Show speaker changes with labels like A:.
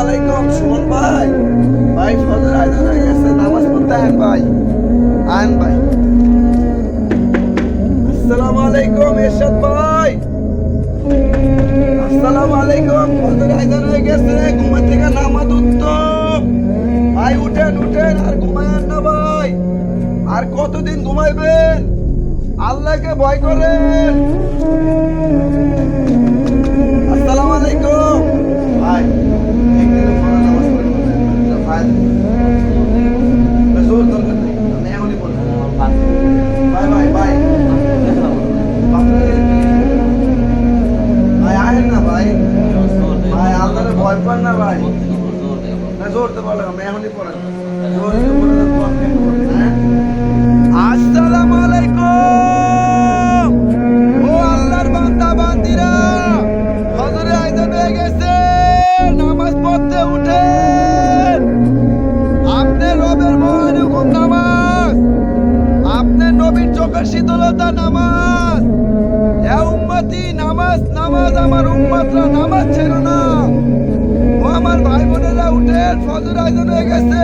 A: আলাইকুম সুমন ভাই। ভাই ফজর আজান হয়ে গেছে, নামাজ পড়তে আন ভাই, আন ভাই। আসসালামু আলাইকুম এরশাদ ভাই। আসসালামু আলাইকুম, ফজর আজান হয়ে গেছে, ঘুম থেকে নামাজ উঠতাম ভাই। উঠেন উঠেন, আর ঘুমায়েন না ভাই। আর কতদিন ঘুমাইবেন? আল্লাহকে ভয় করেন। আসসালামু আলাইকুম ভাই। একদিনে ফরজ নামাজ পড়ে ভাই, জোর দরকার নেই, আমি এমনই বলবো ভাই ভাই ভাই। ভাই আহেন না ভাই, ভাই আল্লাহরে ভয় পান না ভাই। না জোর তো বলো, আমি এমনই পড়েন জোর দিয়ে বলে দেন তো আপনি পড়বেন। হ্যাঁ, আসসালামু আলাইকুম ও আল্লাহর বান্দা বান্দিরা, ফজরে আজান হয়ে গেছে, নামাজ পড়তে উঠেন। আপনার রবের মহান হুকুম নামাজ, আপনার নবীর চোখের শীতলতা নামাজ। এ উম্মতি নামাজ নামাজ, আমার উম্মতরা নামাজ ছেড়ো না। ও আমার ভাই বোনেরা উঠেন, ফজর আজান হয়ে গেছে।